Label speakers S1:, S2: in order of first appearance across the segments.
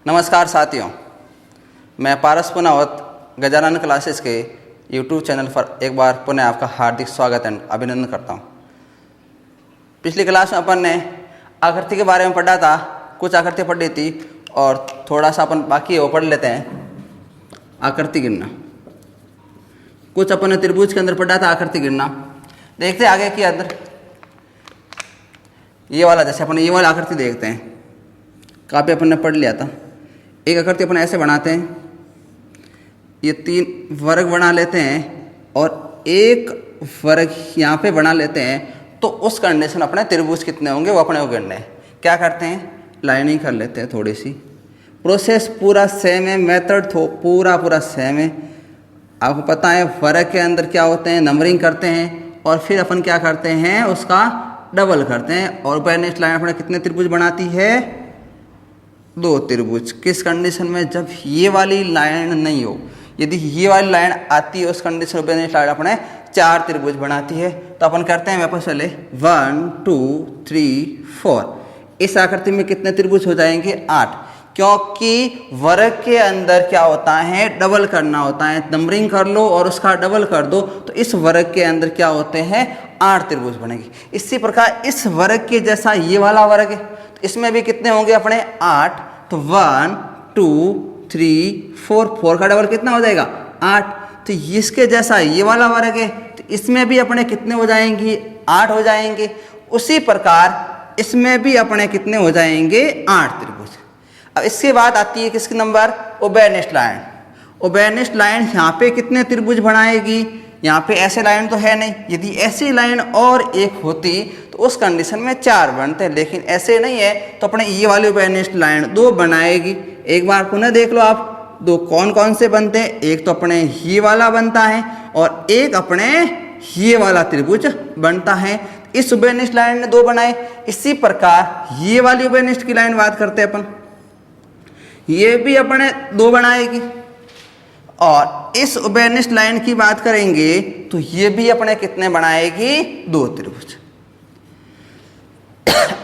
S1: नमस्कार साथियों, मैं पारस पुनावत गजानन क्लासेस के यूट्यूब चैनल पर एक बार पुनः आपका हार्दिक स्वागत एंड अभिनंदन करता हूँ। पिछली क्लास में अपन ने आकृति के बारे में पढ़ा था, कुछ आकृति पढ़ी थी और थोड़ा सा अपन बाकी है वो पढ़ लेते हैं। आकृति गिनना, कुछ अपन ने त्रिभुज के अंदर पढ़ा था आकृति गिनना। देखते हैं आगे के अंदर ये वाला, जैसे अपन ये वाला आकृति देखते हैं, काफ़ी अपन ने पढ़ लिया था। एक आकृति अपन ऐसे बनाते हैं, ये 3 वर्ग बना लेते हैं और एक वर्ग यहाँ पे बना लेते हैं, तो उस कंडीशन अपने त्रिभुज कितने होंगे वो अपने को गिनने हैं। क्या करते हैं, लाइनिंग कर लेते हैं थोड़ी सी। प्रोसेस पूरा सेम है, मेथड पूरा सेम है। आपको पता है वर्ग के अंदर क्या होते हैं, नंबरिंग करते हैं और फिर अपन क्या करते हैं, उसका डबल करते हैं। और बैलेंस लाइन अपने कितने त्रिभुज बनाती है, 2 त्रिभुज। किस कंडीशन में, जब ये वाली लाइन नहीं हो, यदि ये वाली लाइन आती है उस कंडीशन में बैलेंस लाइन अपने 4 त्रिभुज बनाती है। तो अपन करते हैं वापस चले 1 2 3 4। इस आकृति में कितने त्रिभुज हो जाएंगे, 8, क्योंकि वर्ग के अंदर क्या होता है, डबल करना होता है। नंबरिंग कर लो और उसका डबल कर दो, तो इस वर्ग के अंदर क्या होते हैं, 8 त्रिभुज बनेंगे। इसी प्रकार इस वर्ग के जैसा ये वाला वर्ग है, तो इसमें भी कितने होंगे अपने, 8। तो 1 2 3 4 का डबल कितना हो जाएगा, 8। तो इसके जैसा ये वाला वर्ग है, तो इसमें भी अपने कितने हो जाएंगे, 8 हो जाएंगे। उसी प्रकार इसमें भी अपने कितने हो जाएंगे, 8 त्रिभुज। अब इसके बाद आती है किसकी नंबर, ओबेनिस्ट लाइन। ओबेनिस्ट लाइन यहाँ पे कितने त्रिभुज बनाएगी, यहाँ पे ऐसे लाइन तो है नहीं। यदि ऐसी लाइन और एक होती तो उस कंडीशन में 4 बनते हैं, लेकिन ऐसे नहीं है, तो अपने ये वाली ओबेनिस्ट लाइन 2 बनाएगी। एक बार पुनः देख लो आप, 2 कौन कौन से बनते हैं। एक तो अपने ये वाला बनता है और एक अपने ये वाला त्रिभुज बनता है। इस ओबेनिस्ट लाइन ने 2 बनाए। इसी प्रकार ये वाली ओबेनिस्ट की लाइन बात करते हैं अपन, ये भी अपने 2 बनाएगी। और इस ओबेनिस्ट लाइन की बात करेंगे तो ये भी अपने कितने बनाएगी, 2 त्रिभुज।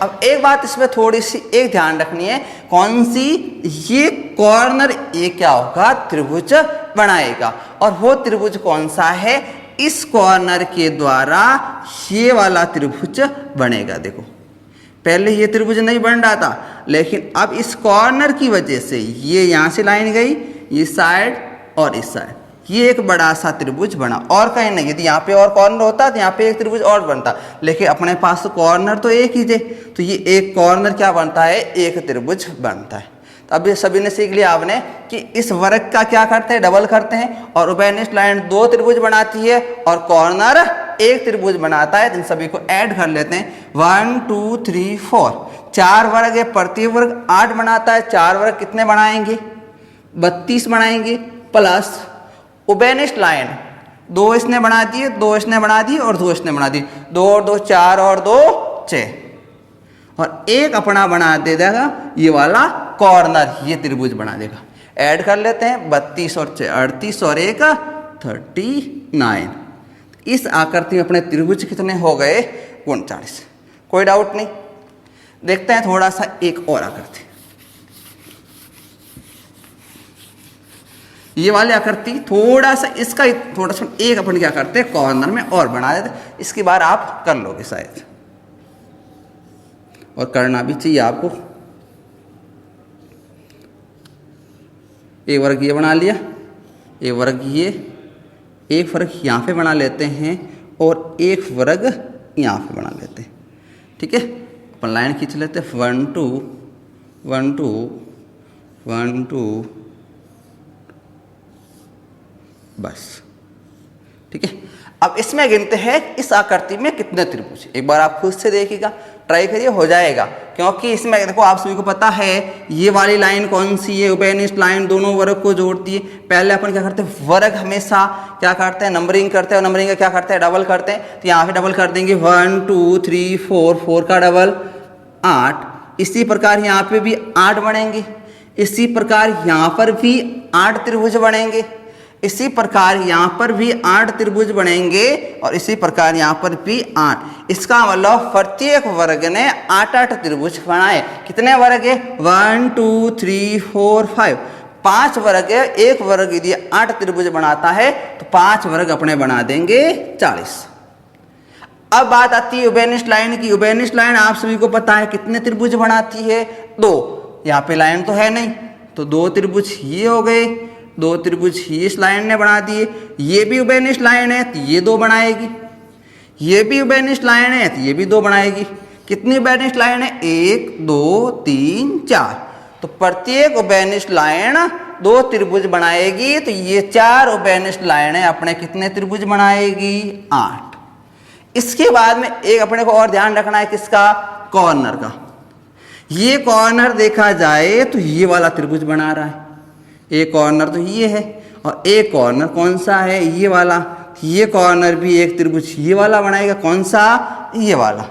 S1: अब एक बात इसमें थोड़ी सी एक ध्यान रखनी है, कौन सी, ये कॉर्नर ये क्या होगा, त्रिभुज बनाएगा। और वो त्रिभुज कौन सा है, इस कॉर्नर के द्वारा ये वाला त्रिभुज बनेगा। देखो पहले ये त्रिभुज नहीं बन रहा था, लेकिन अब इस कॉर्नर की वजह से ये यहाँ से लाइन गई, ये साइड और इस साइड, ये एक बड़ा सा त्रिभुज बना। और कहीं नहीं, यदि यहाँ पे और कॉर्नर होता तो यहाँ पे एक त्रिभुज और बनता, लेकिन अपने पास तो कॉर्नर तो एक ही थे, तो ये एक कॉर्नर क्या बनता है, एक त्रिभुज बनता है। तो अब ये सभी ने सीख लिया आपने कि इस वर्ग का क्या करते हैं, डबल करते हैं। और ओबेनिस्ट लाइन 2 त्रिभुज बनाती है और कॉर्नर एक त्रिभुज बनाता है। इन सभी को ऐड कर लेते हैं, 1 2 3 4। 4 वर्ग है, प्रति वर्ग 8 बनाता है। 4 वर्ग कितने बनाएंगे, 32 बनाएंगे। प्लस ओबेनिस्ट लाइन 2 इसने बना दिए, 2 इसने बना दी और 2 इसने बना दी, 2 और 2 4 और 2 6। और एक अपना बना दे देगा ये वाला कॉर्नर, ये त्रिभुज बना देगा। ऐड कर लेते हैं, 32 और 6 38 और 1 39। इस आकृति में अपने त्रिभुज कितने हो गए, 39। कोई डाउट नहीं। देखते हैं थोड़ा सा एक और आकृति। ये वाली आकृति थोड़ा सा इसका थोड़ा सा एक अपन क्या करते हैं, कॉर्नर में और बना देते। इसकी बार आप कर लोगे शायद, और करना भी चाहिए आपको। एक वर्ग ये बना लिया, एक वर्ग ये, एक वर्ग यहाँ पे बना लेते हैं और एक वर्ग यहाँ पे बना लेते हैं। ठीक है, अपन लाइन खींच लेते हैं, 1 2 1 2 1 2, बस। ठीक है, अब इसमें गिनते हैं इस आकृति में कितने त्रिभुज। एक बार आप खुद से देखिएगा, ट्राई करिए, हो जाएगा। क्योंकि इसमें देखो आप सभी को पता है ये वाली लाइन कौन सी है, ओबेनिस्ट लाइन दोनों वर्ग को जोड़ती है। पहले अपन क्या करते हैं, वर्ग हमेशा क्या करते हैं, नंबरिंग करते हैं, और नंबरिंग का क्या करते हैं, डबल करते हैं। तो यहाँ पे डबल कर देंगे, 1 2 3 4, 4 का डबल 8। इसी प्रकार यहाँ पे भी 8 बनेंगे। इसी प्रकार यहाँ पर भी 8 त्रिभुज बनेंगे। इसी प्रकार यहाँ पर भी 8 त्रिभुज बनेंगे और इसी प्रकार यहाँ पर भी 8। इसका मतलब प्रत्येक वर्ग ने 8-8 त्रिभुज बनाए। कितने वर्ग है? 1 2 3 4 5, 5 वर्ग है। एक वर्ग यदि 8 त्रिभुज बनाता है तो 5 वर्ग अपने बना देंगे 40। अब बात आती है यूबेनिस्ट लाइन की। यूबेनिस्ट लाइन आप सभी को पता है कितने त्रिभुज बनाती है? 2। यहाँ पे लाइन तो है नहीं, तो 2 त्रिभुज ये हो गए, 2 त्रिभुज ये इस लाइन ने बना दिए। ये भी यूबेनिस्ट लाइन है तो ये 2 बनाएगी, ये भी यूबेनिस्ट लाइन है तो ये भी 2 बनाएगी। कितनी यूबेनिस्ट लाइन है? 1 2 3 4। तो प्रत्येक यूबेनिस्ट लाइन 2 त्रिभुज बनाएगी। तो ये 4 यूबेनिस्ट लाइनें अपने कितने त्रिभुज बनाएगी? 8। इसके बाद में एक अपने को और ध्यान रखना है, किसका? कॉर्नर का। ये कॉर्नर देखा जाए तो ये वाला त्रिभुज बना रहा है। एक कॉर्नर तो ये है और एक कॉर्नर कौन सा है? ये वाला। ये कॉर्नर भी एक त्रिभुज ये वाला बनाएगा। कौन सा? ये वाला।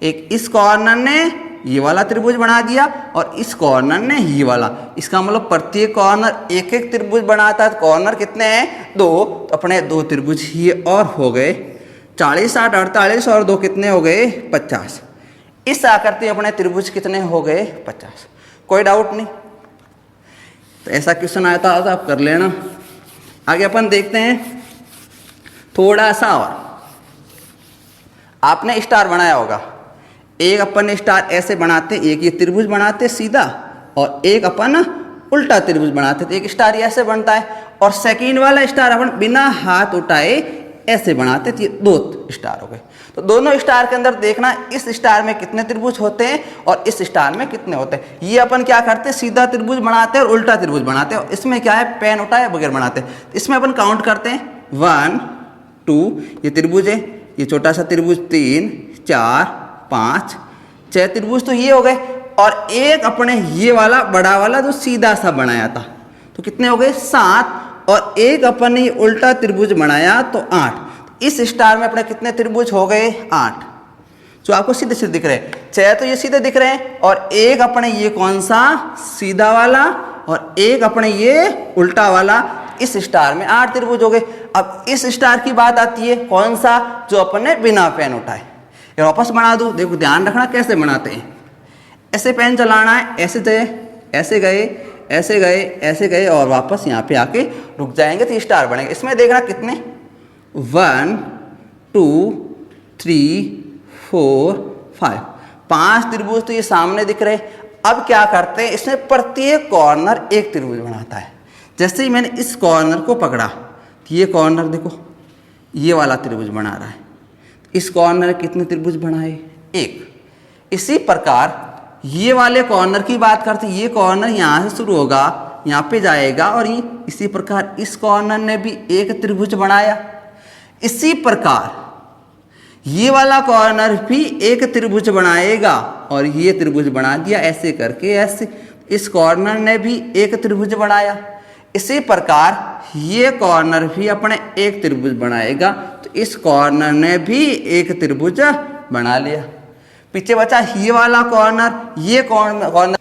S1: एक इस कॉर्नर ने ये वाला त्रिभुज बना दिया और इस कॉर्नर ने ये वाला। इसका मतलब प्रत्येक कॉर्नर एक एक त्रिभुज बनाता है। तो कॉर्नर कितने हैं? 2। तो अपने 2 त्रिभुज ये और हो गए 40 8 48 और 2 कितने हो गए? 50। इस आकृति अपने त्रिभुज कितने हो गए? 50। कोई डाउट नहीं? तो ऐसा क्वेश्चन आया था तो आप कर लेना। आगे अपन देखते हैं थोड़ा सा और। आपने स्टार बनाया होगा। एक अपन स्टार ऐसे बनाते, एक ये त्रिभुज बनाते सीधा और एक अपन उल्टा त्रिभुज बनाते। तो एक स्टार ऐसे बनता है और सेकंड वाला स्टार अपन बिना हाथ उठाए ऐसे बनाते। तो ये 2 स्टार हो गए। तो दोनों स्टार के अंदर देखना इस स्टार में कितने त्रिभुज होते हैं और इस स्टार में कितने होते हैं। ये अपन क्या करते हैं? सीधा त्रिभुज बनाते हैं और उल्टा त्रिभुज बनाते हैं। और इसमें क्या है? पेन उठाए बगैर बनाते हैं। इसमें अपन काउंट करते हैं 1 2, ये त्रिभुज है, ये छोटा सा त्रिभुज 3 4 5 6 त्रिभुज तो ये हो गए। और एक अपने ये वाला बड़ा वाला जो सीधा सा बनाया था तो कितने हो गए? 7। और एक अपन ने उल्टा त्रिभुज बनाया तो 8। इस स्टार में अपने कितने त्रिभुज हो गए? 8। जो आपको सीधे सीधे दिख रहे हैं। 6 तो ये सीधे दिख रहे हैं और एक अपने ये कौन सा? सीधा वाला और एक अपने ये उल्टा वाला। इस स्टार में 8 त्रिभुज हो गए। अब इस स्टार की बात आती है, कौन सा? जो अपन ने बिना पेन उठाए। ये वापस बना दूं। देखो ध्यान रखना कैसे बनाते हैं। ऐसे पेन चलाना है, ऐसे गए ऐसे गए ऐसे गए ऐसे गए और वापस यहाँ पे आके रुक जाएंगे तो स्टार बनेंगे। इसमें देखना कितने? 1 2 3 4 5, 5 त्रिभुज तो ये सामने दिख रहे। अब क्या करते हैं? इसमें प्रत्येक कॉर्नर एक त्रिभुज बनाता है। जैसे ही मैंने इस कॉर्नर को पकड़ा तो ये कॉर्नर देखो ये वाला त्रिभुज बना रहा है। इस कॉर्नर कितने त्रिभुज बनाए? 1। इसी प्रकार ये वाले कॉर्नर की बात करते हैं। ये कॉर्नर यहाँ से शुरू होगा, यहाँ पे जाएगा और ये इसी प्रकार इस कॉर्नर ने भी एक त्रिभुज बनाया। इसी प्रकार ये वाला कॉर्नर भी एक त्रिभुज बनाएगा और ये त्रिभुज बना दिया ऐसे करके। ऐसे इस कॉर्नर ने भी एक त्रिभुज बनाया। इसी प्रकार ये कॉर्नर भी अपने एक त्रिभुज बनाएगा। तो इस कॉर्नर ने भी एक त्रिभुज बना लिया। पीछे बचा ये वाला कॉर्नर, ये कॉर्नर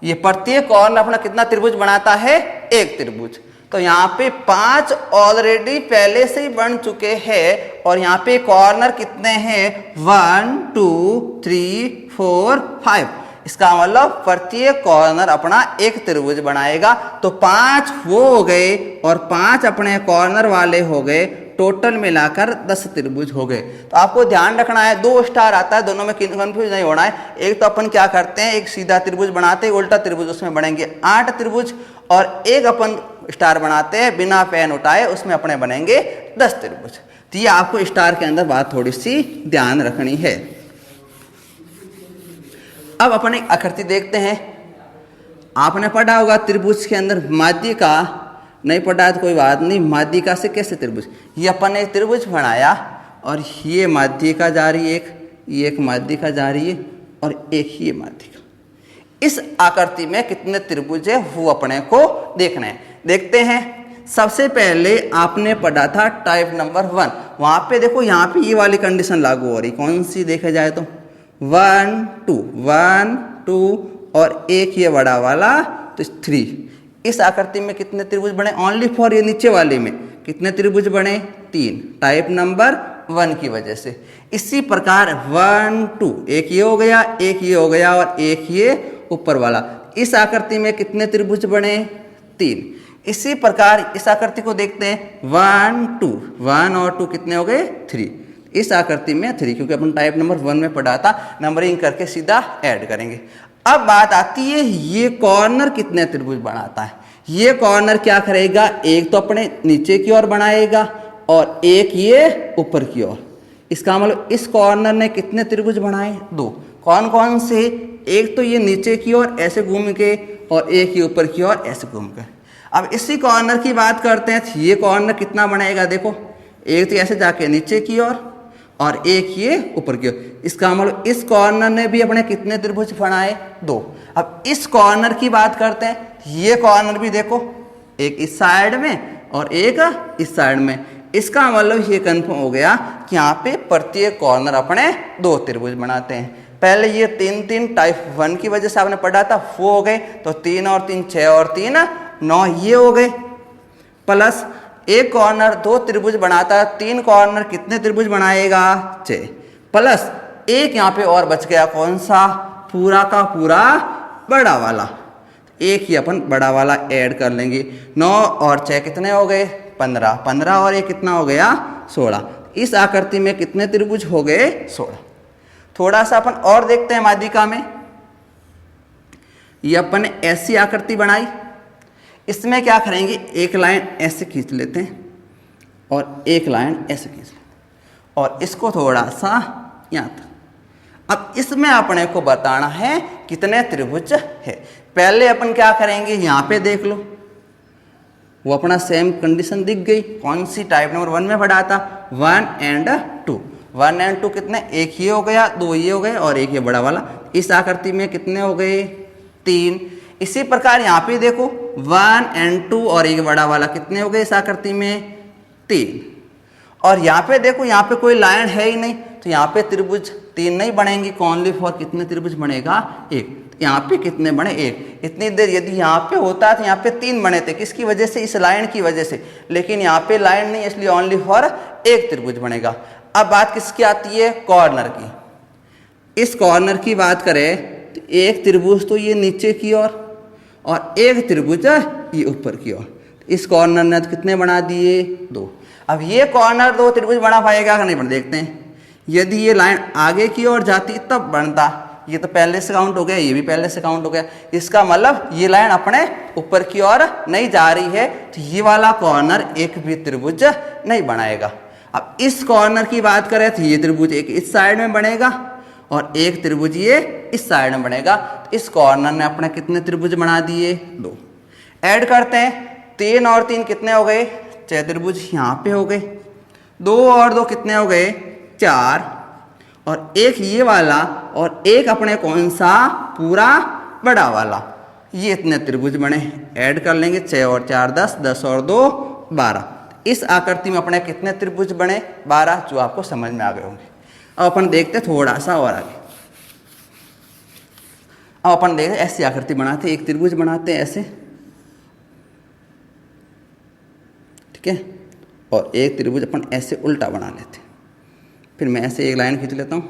S1: ये प्रत्येक कॉर्नर अपना कितना त्रिभुज बनाता है? एक त्रिभुज। तो यहाँ पे 5 ऑलरेडी पहले से ही बन चुके हैं और यहाँ पे कॉर्नर कितने हैं? 1 2 3 4 5। इसका मतलब प्रत्येक कॉर्नर अपना एक त्रिभुज बनाएगा। तो 5 वो हो गए और 5 अपने कॉर्नर वाले हो गए। टोटल मिलाकर 10 त्रिभुज हो गए। तो आपको ध्यान रखना है 2 स्टार आता है, दोनों में कंफ्यूज नहीं होना है। एक तो अपन क्या करते हैं? एक सीधा त्रिभुज बनाते हैं, उल्टा त्रिभुज, उसमें बनेंगे 8 त्रिभुज। और एक अपन स्टार बनाते हैं बिना पेन उठाए, उसमें अपने बनेंगे 10 त्रिभुज। तो ये आपको स्टार के अंदर बात थोड़ी सी ध्यान रखनी है। अब अपन एक आकृति देखते हैं। आपने पढ़ा होगा त्रिभुज के अंदर माध्यिका, नहीं पढ़ा है तो कोई बात नहीं। माध्यिका से कैसे त्रिभुज? ये अपन ने त्रिभुज बनाया और ये माध्यिका जा रही है, ये एक माध्यिका जा रही है और एक ये माध्यिका। इस आकृति में कितने त्रिभुज है वो अपने को देखना है। देखते हैं। सबसे पहले आपने पढ़ा था टाइप नंबर 1। वहां पे देखो यहाँ पे ये वाली कंडीशन लागू हो रही। कौन सी देखा जाए तो 1 2 1 2 और एक ये बड़ा वाला तो 3। इस आकृति में कितने त्रिभुज बने, ओनली फॉर ये नीचे वाले में कितने त्रिभुज बने, 3, टाइप नंबर 1 की वजह से। इसी प्रकार 1 2, एक ये हो गया, एक ये हो गया और एक ये ऊपर वाला। इस आकृति में कितने त्रिभुज बने, 3। इसी प्रकार इस आकृति को देखते हैं, 1 2, 1 और 2 कितने हो गए, 3। इस आकृति में 3, क्योंकि अपन टाइप नंबर 1 में पढ़ा था, नंबरिंग करके सीधा ऐड करेंगे। अब बात आती है ये कॉर्नर कितने त्रिभुज बनाता है। ये कॉर्नर क्या करेगा, एक तो अपने नीचे की ओर बनाएगा और एक ये ऊपर की ओर। इसका मतलब इस कॉर्नर ने कितने त्रिभुज बनाए, 2। कौन कौन से, एक तो ये नीचे की ओर ऐसे घूम के और एक ये ऊपर की ओर ऐसे घूम कर। अब इसी कॉर्नर की बात करते हैं, ये कॉर्नर कितना बनाएगा, देखो एक तो ऐसे जाके नीचे की ओर और एक ये ऊपर की ओर। इसका मतलब इस कॉर्नर ने भी अपने कितने त्रिभुज बनाए, 2। अब इस कॉर्नर की बात करते हैं, ये कॉर्नर भी देखो, एक इस साइड में और एक इस साइड में। इसका मतलब ये कंफर्म हो गया कि यहाँ पे प्रत्येक कॉर्नर अपने 2 त्रिभुज बनाते हैं। पहले ये 3 3 टाइप 1 की वजह से आपने पढ़ा था, 4 हो गए, तो 3 और 3 6 और 3 9 ये हो गए। प्लस एक कॉर्नर 2 त्रिभुज बनाता है, 3 कॉर्नर कितने त्रिभुज बनाएगा, 6। प्लस एक यहाँ पे और बच गया, कौन सा, पूरा का पूरा बड़ा वाला। एक ही अपन बड़ा वाला ऐड कर लेंगे। 9 और 6 कितने हो गए, 15। 15 और एक कितना हो गया, 16। इस आकृति में कितने त्रिभुज हो गए, 16। थोड़ा सा अपन और देखते हैं माध्यिका में। ये अपन ने ऐसी आकृति बनाई, इसमें क्या करेंगे, एक लाइन ऐसे खींच लेते हैं और एक लाइन ऐसे खींच लेते हैं और इसको थोड़ा सा यहाँ तक। अब इसमें अपने को बताना है कितने त्रिभुज है। पहले अपन क्या करेंगे, यहाँ पे देख लो, वो अपना सेम कंडीशन दिख गई, कौन सी, टाइप नंबर 1 में पढ़ा था, 1 and 2। 1 and 2 कितने, एक ये हो गया, 2 ये हो गए और एक ये बड़ा वाला। इस आकृति में कितने हो गए, 3। इसी प्रकार यहाँ पे देखो 1 and 2 और एक बड़ा वाला कितने हो गए इस आकृति में, 3। और यहाँ पे देखो, यहाँ पे कोई लाइन है ही नहीं, तो यहाँ पे त्रिभुज 3 नहीं बनेंगे, ओनली फॉर कितने त्रिभुज बनेगा, 1। यहाँ पे कितने बने, 1। इतनी देर यदि यहाँ पे होता तो यहाँ पे 3 बने थे, किसकी वजह से, इस लाइन की वजह से। लेकिन यहाँ पे लाइन नहीं, इसलिए ओनली फॉर 1 त्रिभुज बनेगा। अब बात किसकी आती है, कॉर्नर की। इस कॉर्नर की बात करें तो एक त्रिभुज तो ये नीचे की ओर और एक त्रिभुज ये ऊपर की ओर। इस कॉर्नर ने तो कितने बना दिए, 2। अब ये कॉर्नर 2 त्रिभुज बना पाएगा कि नहीं बना, देखते हैं। यदि ये लाइन आगे की ओर जाती तब बनता, ये तो पहले से काउंट हो गया, ये भी पहले से काउंट हो गया। इसका मतलब ये लाइन अपने ऊपर की ओर नहीं जा रही है, तो ये वाला कॉर्नर एक भी त्रिभुज नहीं बनाएगा। अब इस कॉर्नर की बात करें तो ये त्रिभुज एक इस साइड में बनेगा और एक त्रिभुज ये इस साइड में बनेगा। तो इस कॉर्नर ने अपने कितने त्रिभुज बना दिए, 2। ऐड करते हैं, 3 और 3 कितने हो गए, 6 त्रिभुज यहाँ पे हो गए। 2 और 2 कितने हो गए, 4। और एक ये वाला और एक अपने कौन सा, पूरा बड़ा वाला। ये इतने त्रिभुज बने, ऐड कर लेंगे, 6 और 4 10, 10 और 2 12। इस आकृति में अपने कितने त्रिभुज बने, 12, जो आपको समझ में आ गए होंगे। अब अपन देखते थोड़ा सा और आगे। अब अपन देखते ऐसी आकृति बनाते, एक त्रिभुज बनाते हैं ऐसे, ठीक है, और एक त्रिभुज अपन ऐसे उल्टा बना लेते। फिर मैं ऐसे एक लाइन खींच लेता हूँ,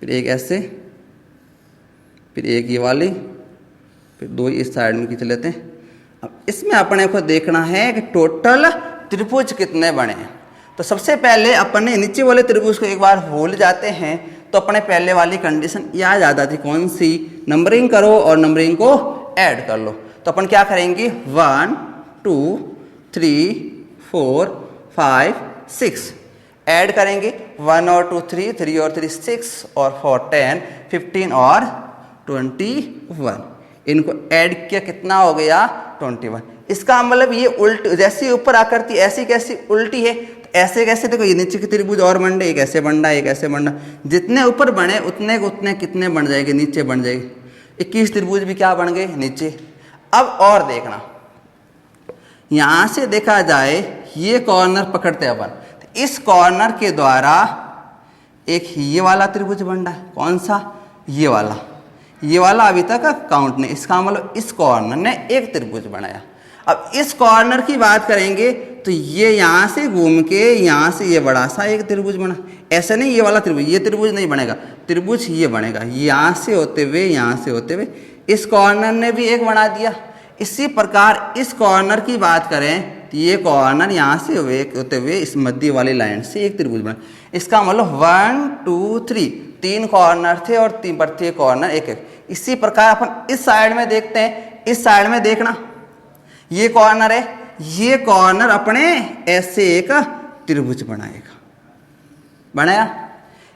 S1: फिर एक ऐसे, फिर एक ये वाली, फिर 2 इस साइड में खींच लेते हैं। अब इसमें अपने को देखना है कि टोटल त्रिभुज कितने बने। तो सबसे पहले अपन ने नीचे वाले त्रिभुज को एक बार भूल जाते हैं, तो अपने पहले वाली कंडीशन याद आ जाती, कौन सी, नंबरिंग करो और नंबरिंग को ऐड कर लो। तो अपन क्या करेंगे, 1 2 3 4 5 6 ऐड करेंगे, 1 और 2 3, 3 और 3 6 और 4 10 15 और 21। इनको ऐड किया कितना हो गया, 21। इसका मतलब ये उल्टी, जैसी ऊपर आकृति ऐसी कैसी उल्टी है, तो ऐसे कैसे, देखो ये नीचे के त्रिभुज और बन रहे, एक ऐसे बन रहा है, एक ऐसे बन रहा है। जितने ऊपर बने उतने उतने कितने बन जाएंगे, नीचे बन जाएंगे। 21 त्रिभुज भी क्या बन गए, नीचे। अब और देखना, यहां से देखा जाए ये कॉर्नर पकड़ते हैं अपन, तो इस कॉर्नर के द्वारा एक ये वाला त्रिभुज बन रहा है, कौन सा, ये वाला। ये वाला अभी तक काउंट नहीं, इसका मतलब इस कॉर्नर ने एक त्रिभुज बनाया। अब इस कॉर्नर की बात करेंगे तो ये यहाँ से घूम के यहाँ से ये बड़ा सा एक त्रिभुज बना। ऐसे नहीं ये वाला त्रिभुज, ये त्रिभुज नहीं बनेगा, त्रिभुज ये बनेगा, यहाँ से होते हुए यहाँ से होते हुए इस कॉर्नर ने भी एक बना दिया। इसी प्रकार इस कॉर्नर की बात करें तो ये कॉर्नर यहाँ से होते हुए इस मध्य वाली लाइन से एक त्रिभुज बना। इसका मतलब 1 2 3 तीन कॉर्नर थे और तीन प्रत्येक कॉर्नर एक एक। इसी प्रकार अपन इस साइड में देखते हैं, इस साइड में देखना ये कॉर्नर है, ये कॉर्नर अपने ऐसे एक त्रिभुज बनाएगा, बनाया।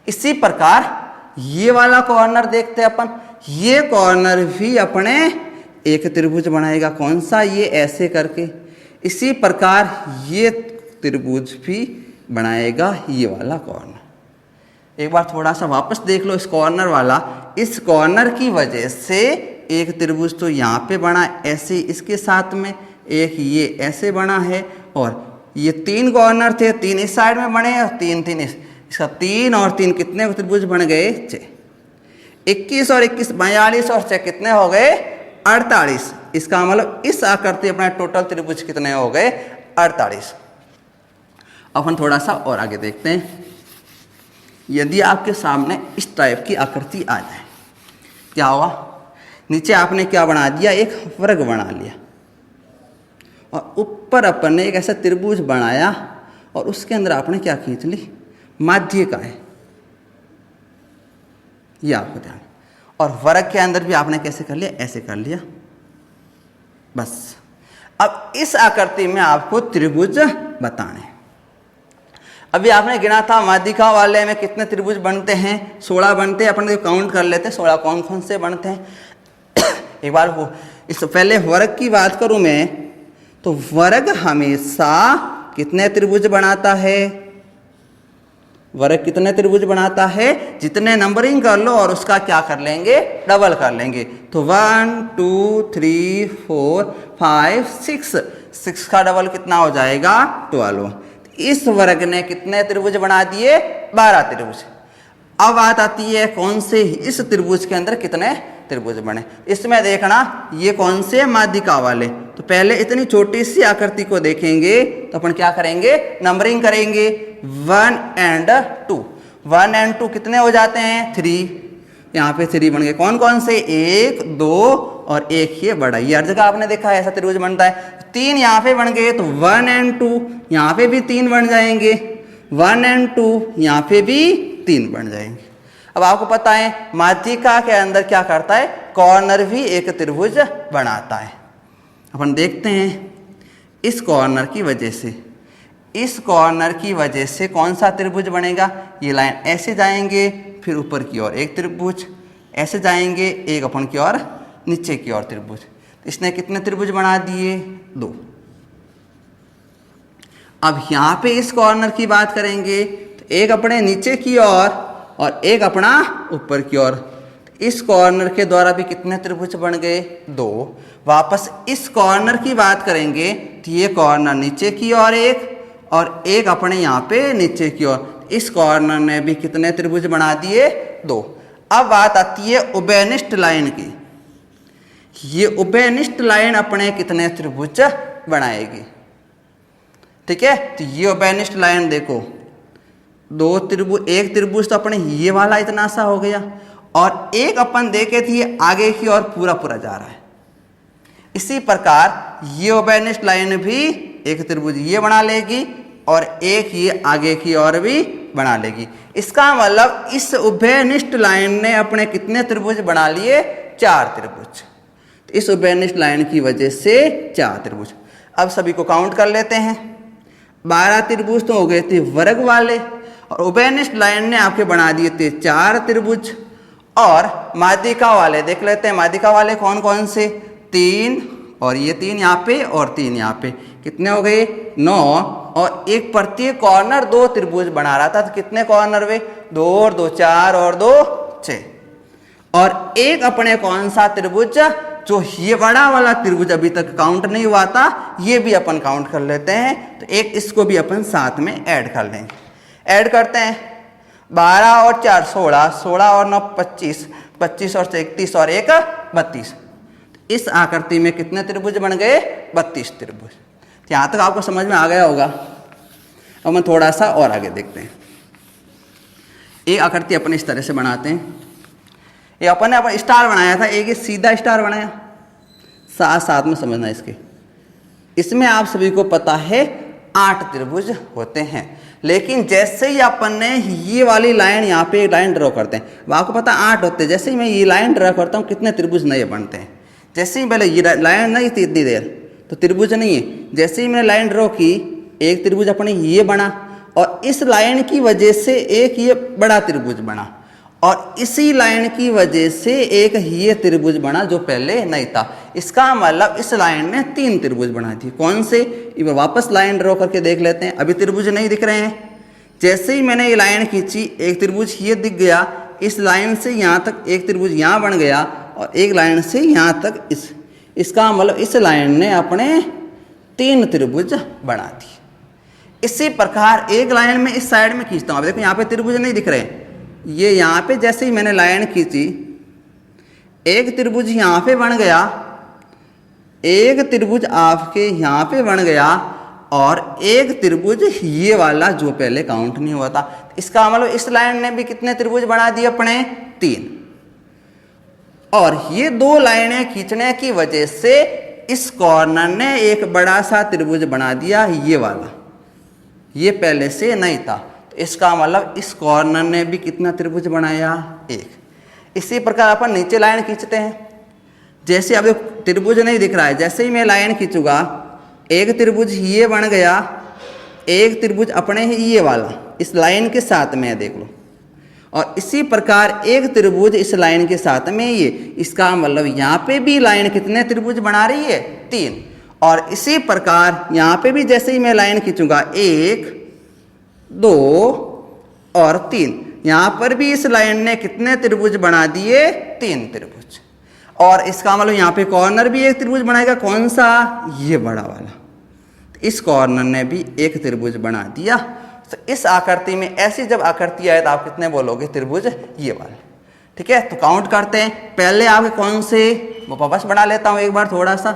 S1: इसी प्रकार ये वाला कॉर्नर देखते हैं अपन, ये कॉर्नर भी अपने एक त्रिभुज बनाएगा। कौन सा? ये ऐसे करके। इसी प्रकार ये त्रिभुज भी बनाएगा ये वाला कॉर्नर। एक बार थोड़ा सा वापस देख लो इस कॉर्नर वाला, इस कॉर्नर की वजह से एक त्रिभुज तो यहाँ पे बना ऐसे, इसके साथ में एक ये ऐसे बना है, और ये तीन कॉर्नर थे, तीन इस साइड में बने और तीन तीन इसका 3 और 3 कितने त्रिभुज बन गए? 6। 21 और 21 42 और 6 कितने हो गए? 48। इसका मतलब इस आकृति अपना टोटल त्रिभुज कितने हो गए? 48। अपन थोड़ा सा और आगे देखते हैं। यदि आपके सामने इस टाइप की आकृति आ जाए क्या होगा? नीचे आपने क्या बना दिया? एक वर्ग बना लिया, और ऊपर अपन ने एक ऐसा त्रिभुज बनाया और उसके अंदर आपने क्या खींच ली? माध्य का है, ये आपको ध्यान। और वर्ग के अंदर भी आपने कैसे कर लिया? ऐसे कर लिया, बस। अब इस आकृति में आपको त्रिभुज बताने। अभी आपने गिना था माध्यिका वाले में कितने त्रिभुज बनते हैं? 16 बनते हैं। अपन काउंट कर लेते हैं 16 कौन कौन से बनते हैं। एक बार वो इस पहले वर्ग की बात करूं मैं, तो वर्ग हमेशा कितने त्रिभुज बनाता है? वर्ग कितने त्रिभुज बनाता है? जितने नंबरिंग कर लो और उसका क्या कर लेंगे? डबल कर लेंगे। तो 1 2 3 4 5 6, 6 का डबल कितना हो जाएगा? 12। इस वर्ग ने कितने त्रिभुज बना दिए? 12 त्रिभुज। अब बात आती है कौन से इस त्रिभुज के अंदर कितने त्रिभुज बने। इसमें देखना ये कौन से? माध्यिका वाले। तो पहले इतनी छोटी सी आकृति को देखेंगे तो अपन क्या करेंगे? नंबरिंग करेंगे 1 and 2। 1 and 2 कितने हो जाते हैं? 3। यहाँ पे 3 बन गए। कौन कौन से? 1 2 और एक ये बड़ा। ये हर जगह आपने देखा है ऐसा त्रिभुज बनता है। 3 यहाँ पे बन गए तो 1 and 2 यहाँ पे भी 3 बन जाएंगे। 1 and 2 यहाँ पे भी 3 बन जाएंगे। अब आपको पता है माध्यिका के अंदर क्या करता है? कॉर्नर भी एक त्रिभुज बनाता है। अपन देखते हैं इस कॉर्नर की वजह से, इस कॉर्नर की वजह से कौन सा त्रिभुज बनेगा? ये लाइन ऐसे जाएंगे, फिर ऊपर की ओर एक त्रिभुज, ऐसे जाएंगे एक अपन की ओर नीचे की ओर त्रिभुज। इसने कितने त्रिभुज बना दिए? 2। अब यहाँ पे इस कॉर्नर की बात करेंगे तो एक अपने नीचे की ओर और एक अपना ऊपर की ओर। इस कॉर्नर के द्वारा भी कितने त्रिभुज बन गए? 2। वापस इस कॉर्नर की बात करेंगे तो ये कॉर्नर नीचे की ओर एक और एक अपने यहाँ पे नीचे की ओर। इस कॉर्नर ने भी कितने त्रिभुज बना दिए? 2। अब बात आती है उभयनिष्ठ लाइन की। ये उभयनिष्ठ लाइन अपने कितने त्रिभुज बनाएगी? ठीक है, तो ये उभयनिष्ठ लाइन देखो, 2 त्रिभुज, एक त्रिभुज तो अपने ये वाला इतना सा हो गया और एक अपन देखे थे आगे की ओर पूरा पूरा जा रहा है। इसी प्रकार ये उभयनिष्ठ लाइन भी एक त्रिभुज ये बना लेगी और एक ये आगे की ओर भी बना लेगी। इसका मतलब इस उभयनिष्ठ लाइन ने अपने कितने त्रिभुज बना लिए? 4 त्रिभुज। तो इस उभयनिष्ठ लाइन की वजह से 4 त्रिभुज। अब सभी को काउंट कर लेते हैं। 12 त्रिभुज तो हो गए थे वर्ग वाले और उभयनिष्ठ लाइन ने आपके बना दिए थे 4 त्रिभुज। और माध्यिका वाले देख लेते हैं। माध्यिका वाले कौन कौन से? 3 और ये 3 यहाँ पे और 3 यहाँ पे, कितने हो गए? 9। और एक प्रत्येक कॉर्नर 2 त्रिभुज बना रहा था, तो कितने कॉर्नर हुए? 2 और 2 4 और 2 6। और एक अपने कौन सा त्रिभुज? जो ये बड़ा वाला त्रिभुज अभी तक काउंट नहीं हुआ था, ये भी अपन काउंट कर लेते हैं। तो एक इसको भी अपन साथ में ऐड कर लेंगे। ऐड करते हैं 12 और 4 16, 16 और 9 25, 25 और 31 और 1 32। इस आकृति में कितने त्रिभुज बन गए? 32 त्रिभुज। यहाँ तक आपको समझ में आ गया होगा। अब हम थोड़ा सा और आगे देखते हैं। एक आकृति अपन इस तरह से बनाते हैं। ये अपन ने स्टार बनाया था, एक सीधा स्टार बनाया, साथ साथ में समझना इसके। इसमें आप सभी को पता है 8 त्रिभुज होते हैं, लेकिन जैसे ही अपन ने ये वाली लाइन यहाँ पे लाइन ड्रॉ करते हैं, वो आपको पता 8 होते हैं। जैसे ही मैं ये लाइन ड्रॉ करता हूँ कितने त्रिभुज नए बनते हैं। जैसे ही पहले ये लाइन नहीं थी इतनी देर तो त्रिभुज नहीं है, जैसे ही मैंने लाइन ड्रॉ की एक त्रिभुज अपने ये बना, और इस लाइन की वजह से एक ये बड़ा त्रिभुज बना, और इसी लाइन की वजह से एक ये त्रिभुज बना जो पहले नहीं था। इसका मतलब इस लाइन ने 3 त्रिभुज बना दिए। कौन से? ये वापस लाइन ड्रॉ करके देख लेते हैं। अभी त्रिभुज नहीं दिख रहे हैं। जैसे ही मैंने ये लाइन खींची एक त्रिभुज ये दिख गया, इस लाइन से यहाँ तक एक त्रिभुज यहाँ बन गया, और एक लाइन से यहाँ तक इसका मतलब इस लाइन ने अपने 3 त्रिभुज बना दिए। इसी प्रकार एक लाइन में इस साइड में खींचता हूँ। अब देखो यहाँ पे त्रिभुज नहीं दिख रहे, ये यहाँ पे जैसे ही मैंने लाइन खींची एक त्रिभुज यहाँ पे बन गया, एक त्रिभुज आपके यहाँ पे बन गया, और एक त्रिभुज ये वाला जो पहले काउंट नहीं हुआ था। इसका मतलब इस लाइन ने भी कितने त्रिभुज बना दिए अपने? 3। और ये 2 लाइनें खींचने की वजह से इस कॉर्नर ने एक बड़ा सा त्रिभुज बना दिया, ये वाला, ये पहले से नहीं था। तो इसका मतलब इस कॉर्नर ने भी कितना त्रिभुज बनाया? 1। इसी प्रकार अपन नीचे लाइन खींचते हैं। जैसे अब त्रिभुज नहीं दिख रहा है, जैसे ही मैं लाइन खींचूंगा एक त्रिभुज ये बन गया, एक त्रिभुज अपने ही ये वाला इस लाइन के साथ में देख लो, और इसी प्रकार एक त्रिभुज इस लाइन के साथ में ये। इसका मतलब यहाँ पे भी लाइन कितने त्रिभुज बना रही है? 3। और इसी प्रकार यहाँ पे भी जैसे ही मैं लाइन खींचूंगा 1 2 और 3, यहाँ पर भी इस लाइन ने कितने त्रिभुज बना दिए? 3 त्रिभुज। और इसका मतलब यहाँ पे कॉर्नर भी एक त्रिभुज बनाएगा। कौन सा? ये बड़ा वाला। इस कॉर्नर ने भी एक त्रिभुज बना दिया। तो इस आकृति में ऐसी जब आकृति आए तो आप कितने बोलोगे त्रिभुज? ये वाले। ठीक है, तो काउंट करते हैं। पहले आपके कौन से, वो वापस बना लेता हूँ एक बार थोड़ा सा।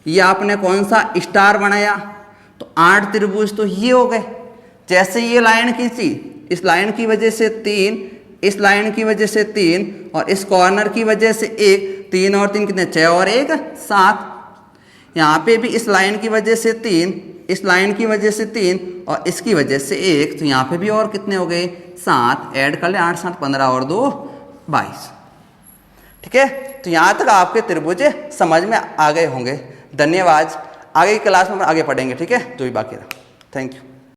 S1: ये आपने कौन सा स्टार बनाया, तो 8 त्रिभुज तो ये हो गए। जैसे ये लाइन खींची, इस लाइन की वजह से 3, इस लाइन की वजह से 3, और इस कॉर्नर की वजह से 1, 3 और 3 कितने? 6 और 1 7। यहाँ पे भी इस लाइन की वजह से 3, इस लाइन की वजह से 3, और इसकी वजह से 1, तो यहाँ पे भी और कितने हो गए? 7। ऐड कर ले, 8 7 15 और 2 22। ठीक है, तो यहाँ तक आपके त्रिभुज समझ में आ गए होंगे। धन्यवाद। आगे की क्लास में आगे पढ़ेंगे। ठीक है, जो भी बाकी रहा। Thank you.